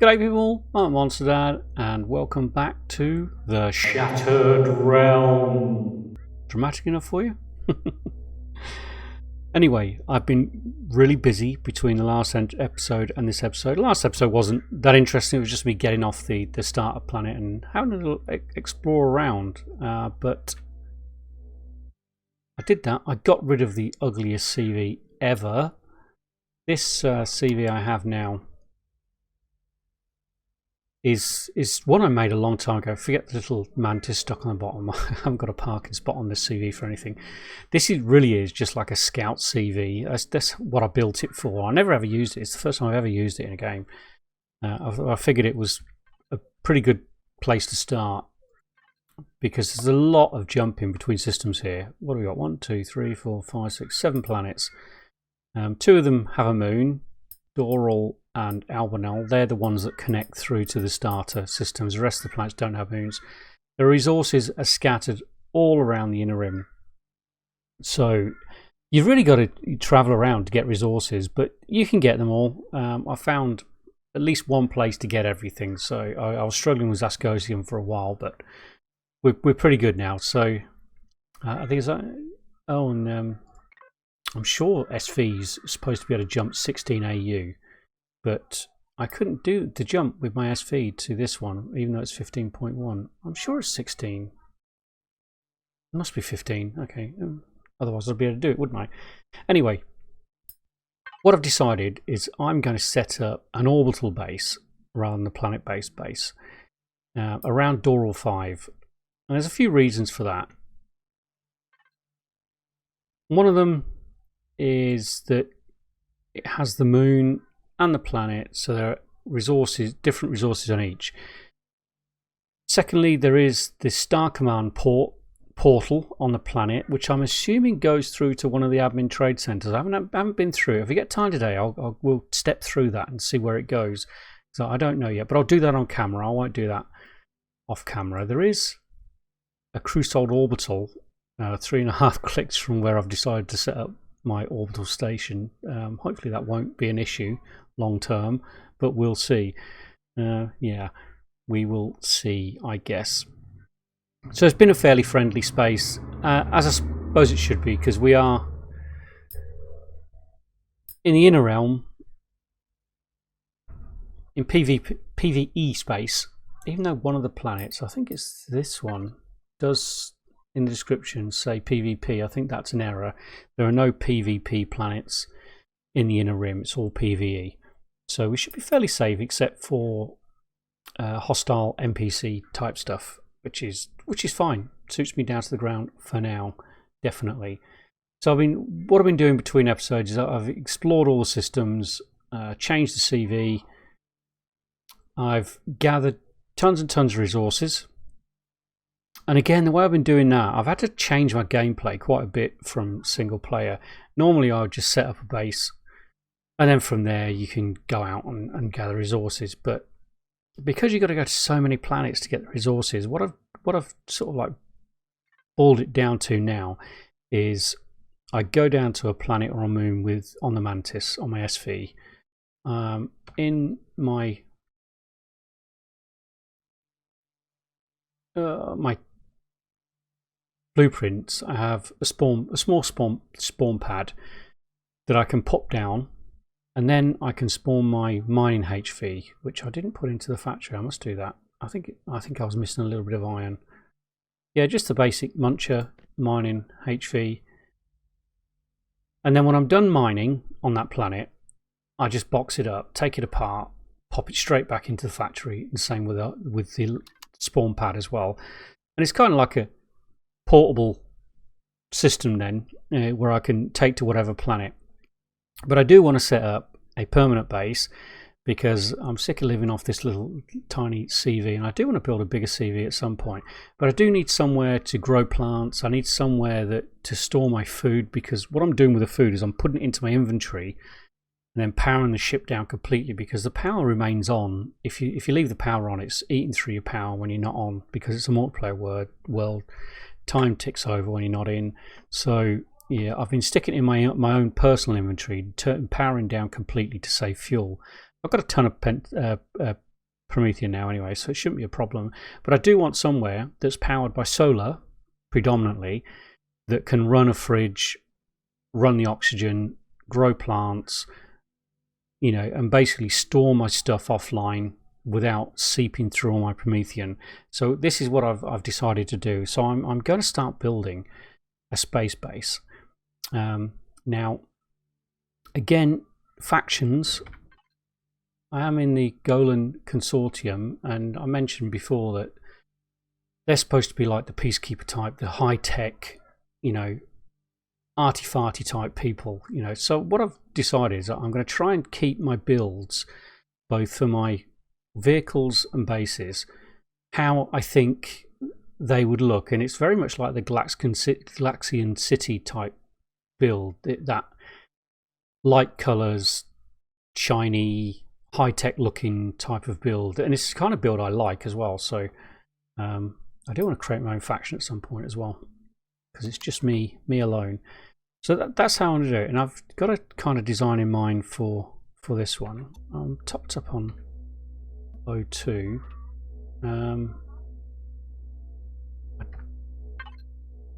G'day people, I'm Monster Dad and welcome back to the Shattered Realm. Dramatic enough for you? Anyway, I've been really busy between the last episode and this episode. The last episode wasn't that interesting, it was just me getting off the starter planet and having a little explore around. But I did that. I got rid of the ugliest CV ever. This CV I have now is one I made a long time ago. Forget the little mantis stuck on the bottom. I haven't got a parking spot on this CV for anything. This really is just like a scout CV. That's what I built it for. I never ever used it. It's the first time I've ever used it in a game. I figured it was a pretty good place to start because there's a lot of jumping between systems here. What do we got? 1, 2, 3, 4, 5, 6, 7 planets. 2 of them have a moon. Doral and Albinel, they're the ones that connect through to the starter systems. The rest of the planets don't have moons. The resources are scattered all around the inner rim. So you've really got to travel around to get resources, but you can get them all. I found at least one place to get everything. So I was struggling with Zascosium for a while, but we're pretty good now. So I think it's I'm sure SV's supposed to be able to jump 16 AU, but I couldn't do the jump with my SV to this one, even though it's 15.1. I'm sure it's 16. It must be 15. Okay, otherwise I'd be able to do it, wouldn't I? Anyway, what I've decided is I'm going to set up an orbital base rather than the planet-based base around Doral 5. And there's a few reasons for that. One of them is that it has the moon and the planet, so there are resources, different resources on each. Secondly, there is this Star Command portal on the planet, which I'm assuming goes through to one of the admin trade centers. I haven't been through it. If we get time today, we'll step through that and see where it goes. So I don't know yet, but I'll do that on camera. I won't do that off camera. There is a Crusold orbital, 3.5 clicks from where I've decided to set up my orbital station. Hopefully that won't be an issue long term, but we'll see. Yeah, we will see, I guess. So it's been a fairly friendly space, as I suppose it should be, because we are in the inner realm in PvE space, even though one of the planets, I think it's this one, does in the description say PvP. I think that's an error. There are no PvP planets in the inner rim. It's all PvE. So we should be fairly safe, except for hostile NPC type stuff, which is fine. Suits me down to the ground for now, definitely. So what I've been doing between episodes is I've explored all the systems, changed the CV. I've gathered tons and tons of resources. And again, the way I've been doing that, I've had to change my gameplay quite a bit from single player. Normally I would just set up a base and then from there you can go out and gather resources. But because you've got to go to so many planets to get the resources, what I've sort of like boiled it down to now is I go down to a planet or a moon on the Mantis, on my SV. In my blueprints, I have a small spawn pad that I can pop down, and then I can spawn my mining HV, which I didn't put into the factory. I must do that. I think I was missing a little bit of iron. Yeah, just the basic muncher mining HV. And then when I'm done mining on that planet, I just box it up, take it apart, pop it straight back into the factory, and same with the spawn pad as well. And it's kind of like a portable system then, where I can take to whatever planet. But I do want to set up a permanent base because I'm sick of living off this little tiny CV, and I do want to build a bigger CV at some point. But I do need somewhere to grow plants. I need somewhere to store my food, because what I'm doing with the food is I'm putting it into my inventory and then powering the ship down completely, because the power remains on. If you leave the power on, it's eating through your power when you're not on, because it's a multiplayer world. Time ticks over when you're not in. So yeah, I've been sticking it in my own personal inventory, powering down completely to save fuel. I've got a ton of Promethean now anyway, so it shouldn't be a problem. But I do want somewhere that's powered by solar predominantly, that can run a fridge, run the oxygen, grow plants, you know, and basically store my stuff offline without seeping through all my Promethean. So this is what I've decided to do. So I'm going to start building a space base. Now, again, factions. I am in the Golan Consortium, and I mentioned before that they're supposed to be like the peacekeeper type, the high tech, you know, arty-farty type people, you know. So what I've decided is that I'm going to try and keep my builds, both for my vehicles and bases, how I think they would look, and it's very much like the Galaxian City type build, that light colours, shiny, high-tech looking type of build, and it's the kind of build I like as well. So I do want to create my own faction at some point as well, because it's just me alone. So that's how I'm going to do it, and I've got a kind of design in mind for this one. I'm topped up on O2.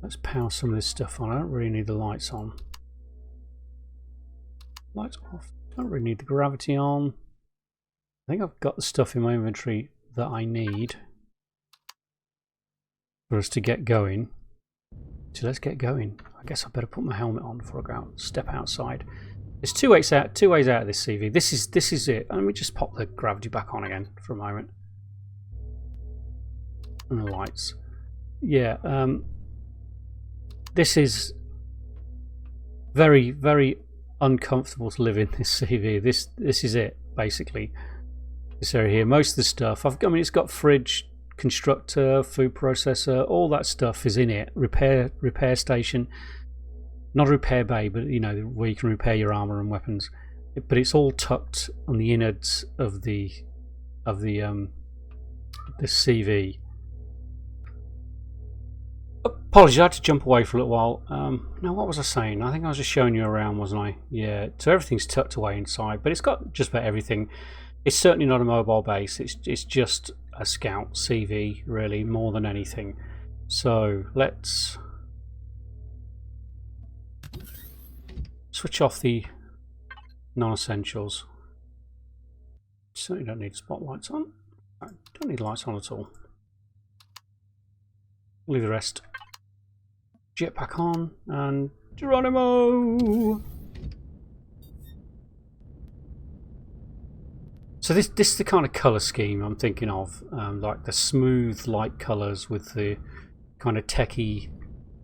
Let's power some of this stuff on. I don't really need the lights on. Lights off. Don't really need the gravity on. I think I've got the stuff in my inventory that I need for us to get going. So let's get going. I guess I better put my helmet on before I go out, step outside. There's two ways out of this CV. This is it. Let me just pop the gravity back on again for a moment. And the lights. Yeah, this is very, very uncomfortable to live in this CV. This is it, basically. This area here. Most of the stuff, I mean, it's got fridge, constructor, food processor, all that stuff is in it. Repair station, not a repair bay, but you know, where you can repair your armor and weapons. But it's all tucked on the innards of the CV. Apologies, I had to jump away for a little while. Now, what was I saying? I think I was just showing you around, wasn't I? Yeah, so everything's tucked away inside, but it's got just about everything. It's certainly not a mobile base. It's just a scout CV, really, more than anything. So let's switch off the non-essentials. Certainly don't need spotlights on. I don't need lights on at all. Leave the rest. Jetpack on, and Geronimo! So this is the kind of colour scheme I'm thinking of, like the smooth light colours with the kind of techie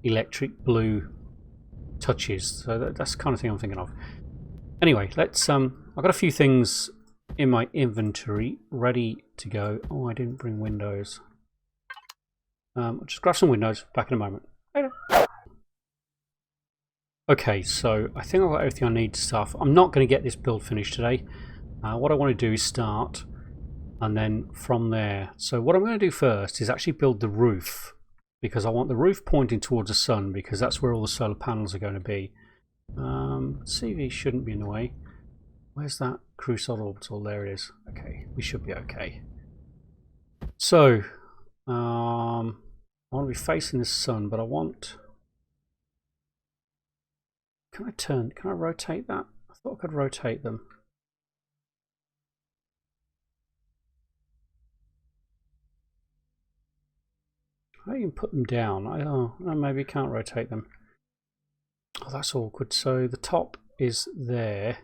electric blue touches. So that's the kind of thing I'm thinking of. Anyway, let's. I've got a few things in my inventory ready to go. Oh, I didn't bring windows. I'll just grab some windows. Back in a moment. Later. Okay, so I think I've got everything I need to start. I'm not going to get this build finished today. What I want to do is start, and then from there. So what I'm going to do first is actually build the roof, because I want the roof pointing towards the sun, because that's where all the solar panels are going to be. CV shouldn't be in the way. Where's that crucial orbital? There it is. Okay, we should be okay. So I want to be facing the sun, but I want. Can I rotate that? I thought I could rotate them. I can put them down. Oh, maybe can't rotate them. Oh, that's awkward. So the top is there.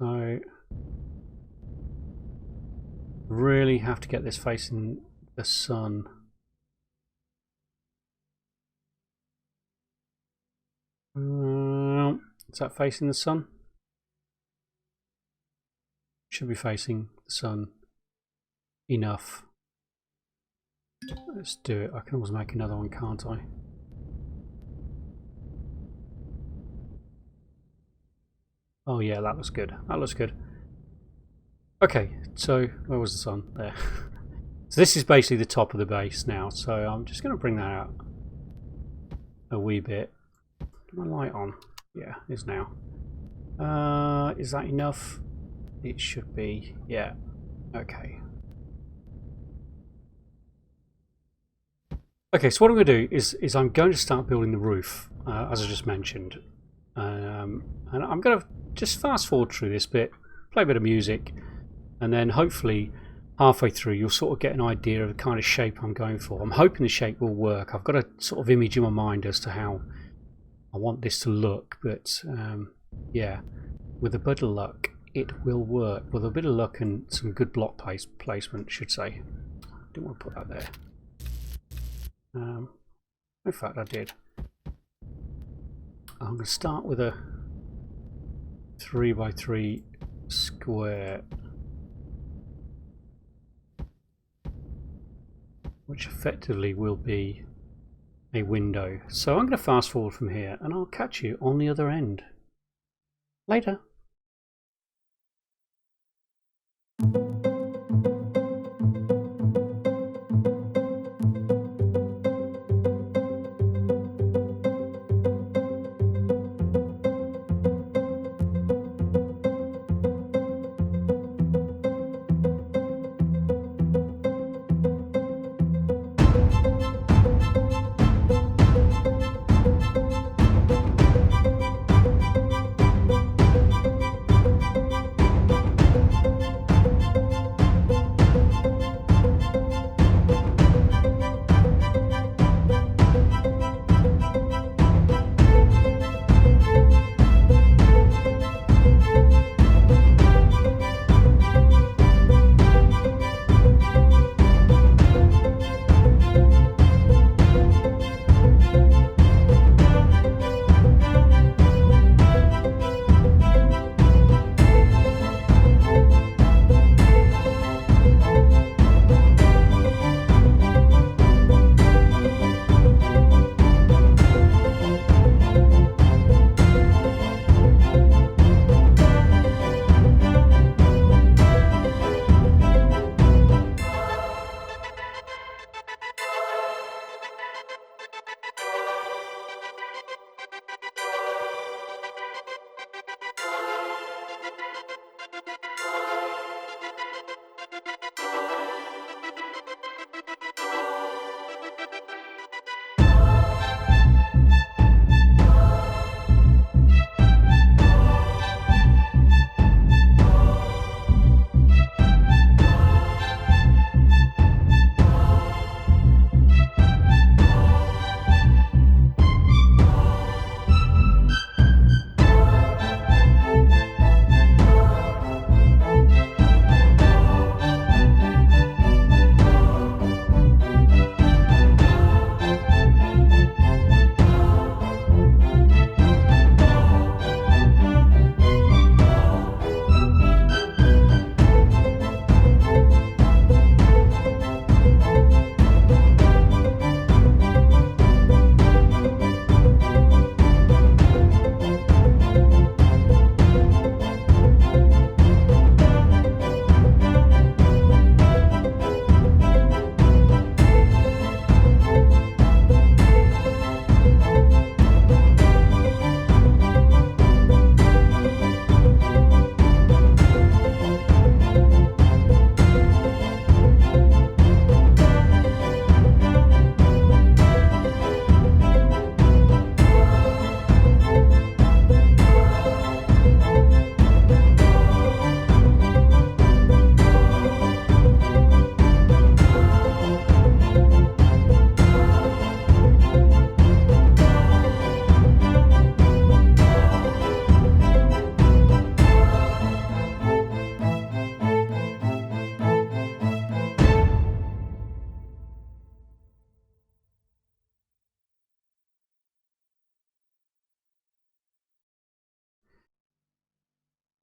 So really have to get this facing the sun. Is that facing the sun? Should be facing the sun enough. Let's do it. I can always make another one, can't I? Oh yeah, that looks good. That looks good. Okay, so where was the sun? There. So this is basically the top of the base now. So I'm just going to bring that out a wee bit. Get my light on. Yeah, it is now. Is that enough? It should be. Yeah. Okay. Okay, so what I'm going to do is I'm going to start building the roof, as I just mentioned. And I'm going to just fast forward through this bit, play a bit of music, and then hopefully halfway through you'll sort of get an idea of the kind of shape I'm going for. I'm hoping the shape will work. I've got a sort of image in my mind as to how I want this to look, but yeah, with a bit of luck it will work. With a bit of luck and some good block placement, I should say. Didn't want to put that there. In fact, I did. I'm going to start with a 3x3 square, which effectively will be a window. So I'm going to fast forward from here and I'll catch you on the other end. Later.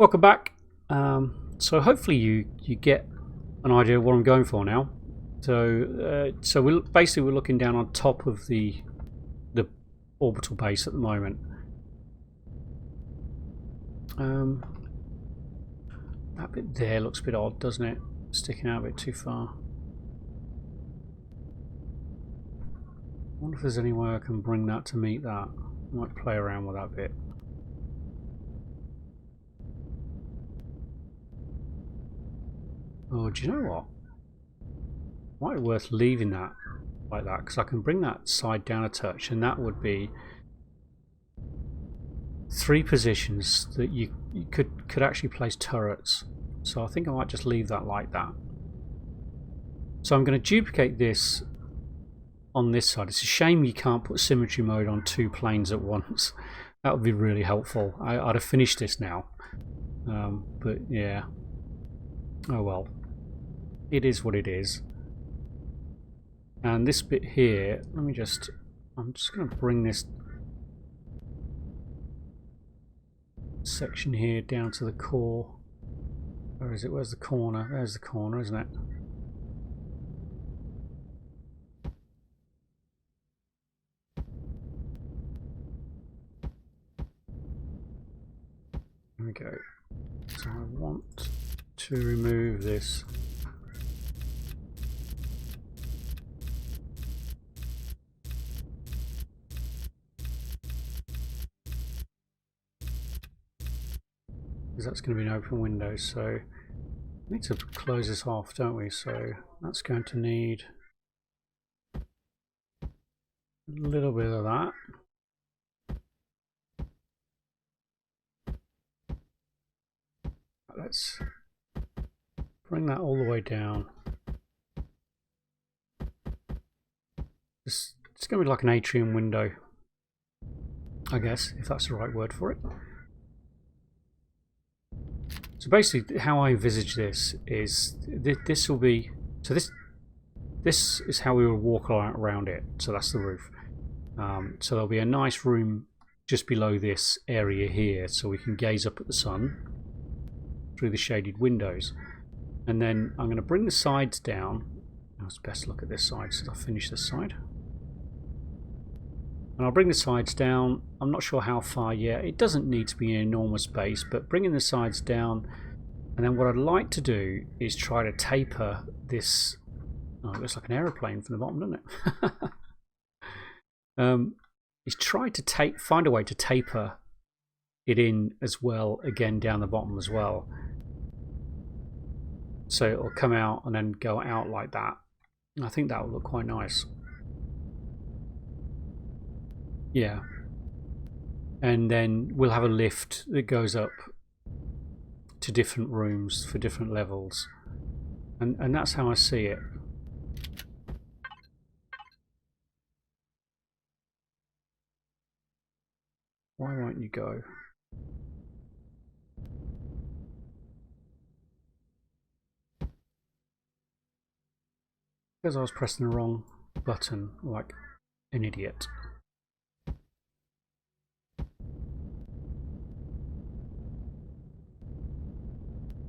Welcome back. So hopefully you get an idea of what I'm going for now. So we're looking down on top of the orbital base at the moment. That bit there looks a bit odd, doesn't it? Sticking out a bit too far. I wonder if there's any way I can bring that to meet that. I might play around with that bit. Oh, do you know what? Might be worth leaving that like that, because I can bring that side down a touch, and that would be 3 positions that you could actually place turrets. So I think I might just leave that like that. So I'm going to duplicate this on this side. It's a shame you can't put symmetry mode on 2 planes at once. That would be really helpful. I'd have finished this now. But yeah. Oh well. It is what it is. And this bit here, I'm just going to bring this section here down to the core. Where is it? Where's the corner? There's the corner, isn't it? There we go. So I want to remove this. Because that's going to be an open window, so we need to close this off, don't we? So that's going to need a little bit of that. Let's bring that all the way down. It's going to be like an atrium window, I guess, if that's the right word for it. So basically, how I envisage this is this will be so this is how we will walk around it. So that's the roof. So there'll be a nice room just below this area here, so we can gaze up at the sun through the shaded windows. And then I'm going to bring the sides down. Let's best look at this side so I'll finish this side. And I'll bring the sides down. I'm not sure how far yet. It doesn't need to be an enormous base, but bringing the sides down. And then what I'd like to do is try to taper this. Oh, it looks like an aeroplane from the bottom, doesn't it? Is try to find a way to taper it in as well, again down the bottom as well. So it'll come out and then go out like that. And I think that will look quite nice. Yeah. And then we'll have a lift that goes up to different rooms for different levels. And that's how I see it. Why won't you go? Because I was pressing the wrong button like an idiot.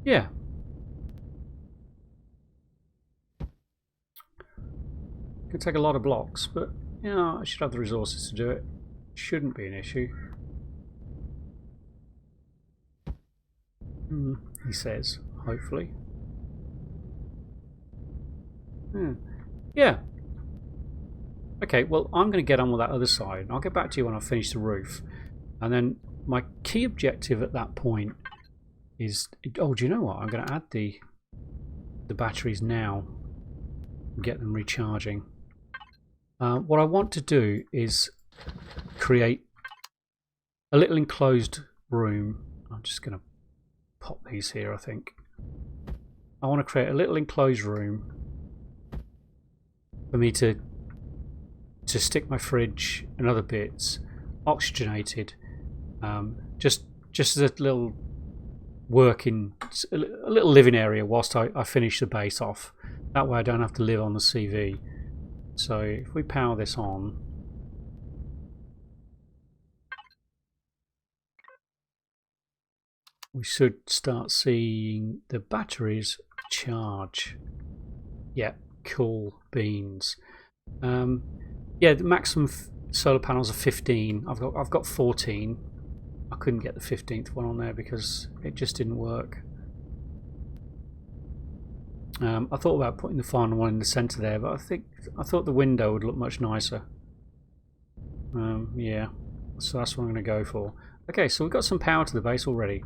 Yeah. Could take a lot of blocks, but you know, I should have the resources to do it. Shouldn't be an issue. He says, hopefully. Yeah. Okay, well, I'm going to get on with that other side. I'll get back to you when I finish the roof. And then my key objective at that point is... Oh, do you know what? I'm going to add the batteries now and get them recharging. What I want to do is create a little enclosed room. I'm just going to pop these here, I think. I want to create a little enclosed room for me to stick my fridge and other bits, oxygenated, just as a little working, a little living area whilst I finish the base off. That way I don't have to live on the CV. So if we power this on, we should start seeing the batteries charge. Yeah, cool beans. Yeah, the maximum solar panels are 15. I've got 14. I couldn't get the 15th one on there because it just didn't work. I thought about putting the final one in the centre there, but I thought the window would look much nicer. Yeah, so that's what I'm going to go for. Okay, so we've got some power to the base already.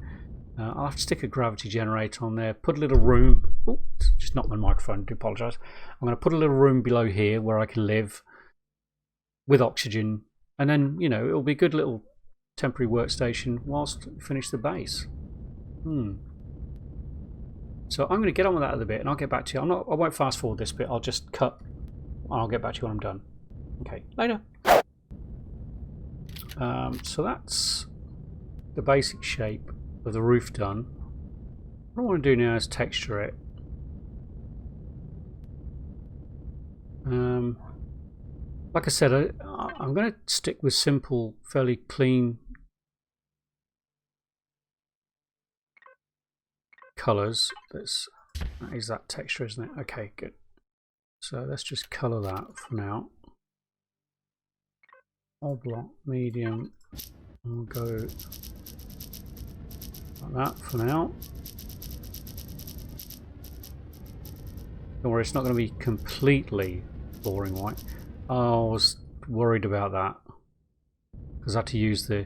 I'll have to stick a gravity generator on there, put a little room. Oh, just knocked my microphone, I do apologise. I'm going to put a little room below here where I can live with oxygen, and then, you know, it'll be a good little temporary workstation whilst we finish the base. So I'm going to get on with that a little bit, and I'll get back to you. I won't fast forward this bit. I'll just cut, and I'll get back to you when I'm done. Okay, later. So that's the basic shape of the roof done. What I want to do now is texture it. Like I said, I'm going to stick with simple, fairly clean colours. That is that texture, isn't it? Okay, good. So let's just colour that for now. All block, medium. We'll go like that for now. Don't worry, it's not going to be completely boring white. Oh, I was worried about that because I had to use the,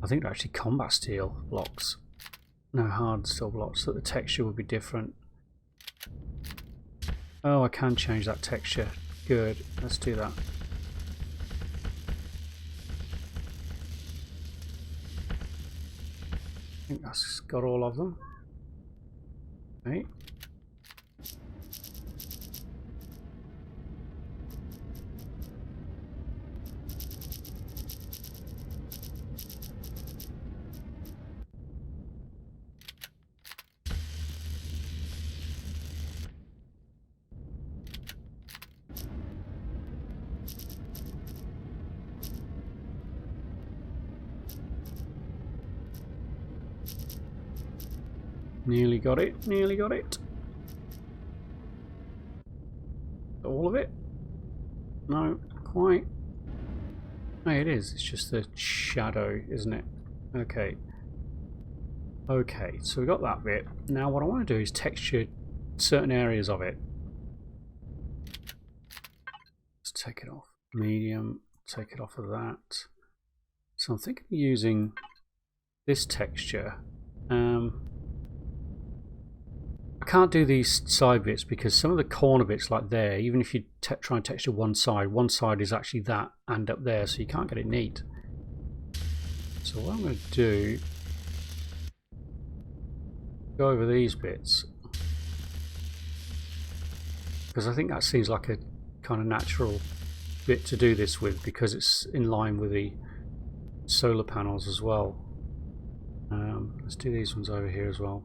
I think they're actually combat steel blocks. No, hard steel blocks, so the texture would be different. Oh, I can change that texture. Good, let's do that. I think that's got all of them. Okay. Nearly got it, nearly got it. All of it? No, quite. No, it is. It's just the shadow, isn't it? Okay. Okay, so we got that bit. Now what I want to do is texture certain areas of it. Let's take it off. Medium, take it off of that. So I'm thinking of using this texture. I can't do these side bits because some of the corner bits, like there, even if you try and texture one side is actually that and up there, so you can't get it neat. So what I'm going to do, go over these bits, because I think that seems like a kind of natural bit to do this with, because it's in line with the solar panels as well. Let's do these ones over here as well.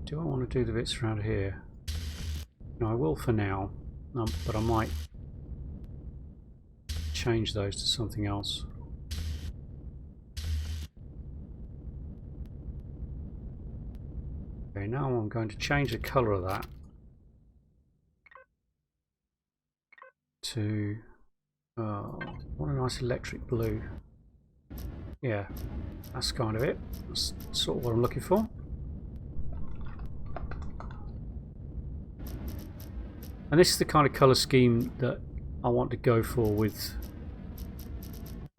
Do I want to do the bits around here? No, I will for now, but I might change those to something else. Okay, now I'm going to change the colour of that to, what a nice electric blue. Yeah, that's kind of it. That's sort of what I'm looking for. And this is the kind of colour scheme that I want to go for with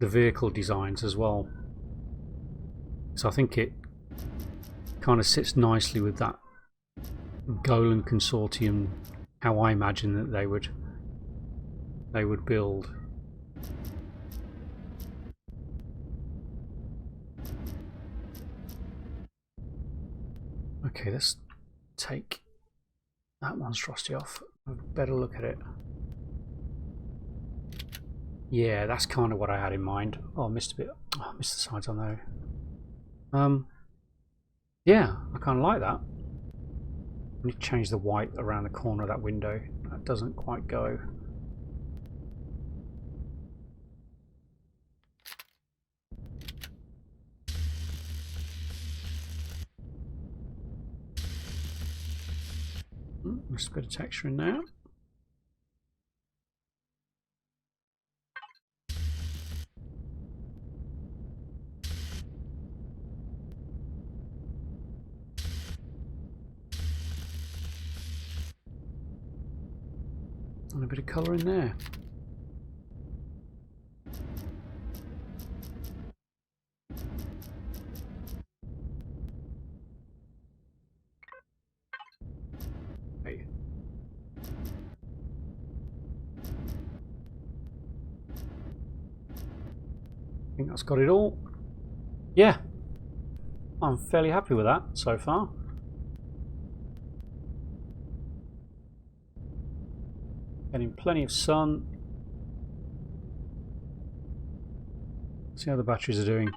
the vehicle designs as well. So I think it kind of sits nicely with that Golan Consortium, how I imagine that they would build. Okay, let's take that monstrosity off. Have a better look at it. Yeah, that's kind of what I had in mind. Oh, I missed a bit. Oh, I missed the sides on there. Yeah, I kind of like that. I need to change the white around the corner of that window. That doesn't quite go. Just a bit of texture in there. And a bit of colour in there. think that's got it all. Yeah, I'm fairly happy with that so far. Getting plenty of sun. See how the batteries are doing.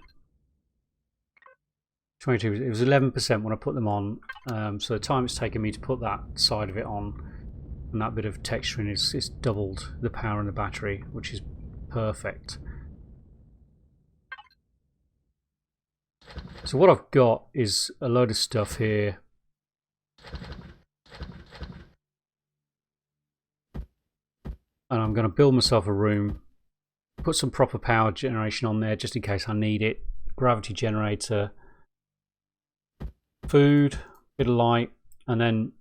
22. It was 11% when I put them on. So the time it's taken me to put that side of it on, and that bit of texturing is doubled the power in the battery, which is perfect. So what I've got is a load of stuff here. And I'm going to build myself a room, put some proper power generation on there just in case I need it. Gravity generator, food, bit of light, and then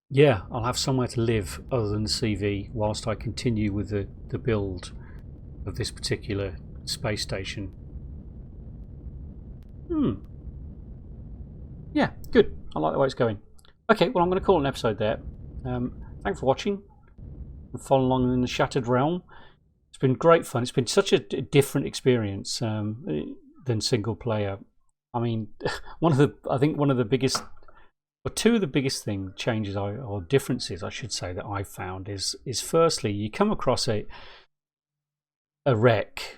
yeah, I'll have somewhere to live other than the CV whilst I continue with the build of this particular space station. Yeah, good. I like the way it's going. Okay, well I'm going to call it an episode there. Thanks for watching and following along in the Shattered Realm. It's been great fun. It's been such a different experience than single player. I mean, I think one of the biggest, or two of the biggest changes or differences I should say that I've found is firstly, you come across a wreck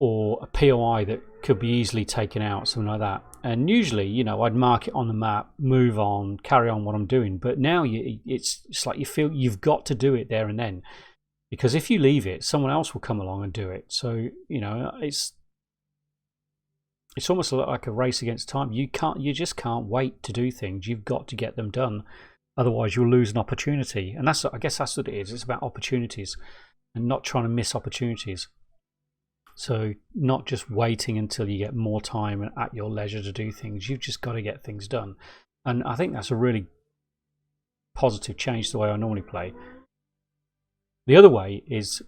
or a POI that could be easily taken out, something like that, and usually, you know, I'd mark it on the map, move on, carry on what I'm doing. But now it's like you feel you've got to do it there and then, because if you leave it, someone else will come along and do it. So you know, it's almost like a race against time. You just can't wait to do things. You've got to get them done, otherwise you'll lose an opportunity. And I guess that's what it is. It's about opportunities and not trying to miss opportunities. So not just waiting until you get more time and at your leisure to do things. You've just got to get things done. And I think that's a really positive change to the way I normally play. The other way is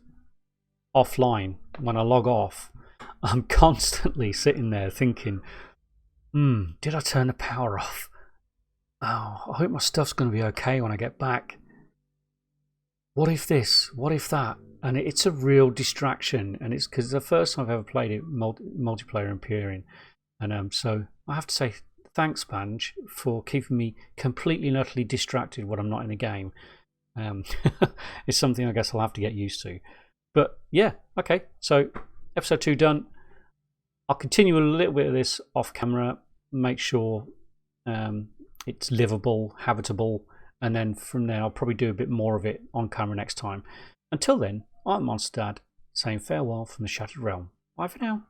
offline. When I log off, I'm constantly sitting there thinking, did I turn the power off? Oh, I hope my stuff's going to be okay when I get back. What if this? What if that? And it's a real distraction. And it's because the first time I've ever played it, multiplayer Empyrion. And so I have to say thanks, Spanj, for keeping me completely and utterly distracted when I'm not in the game. It's something I guess I'll have to get used to. But yeah, okay. So episode 2 done. I'll continue a little bit of this off camera, make sure it's livable, habitable, and then from there I'll probably do a bit more of it on camera next time. Until then, I'm Monster Dad, saying farewell from the Shattered Realm. Bye for now.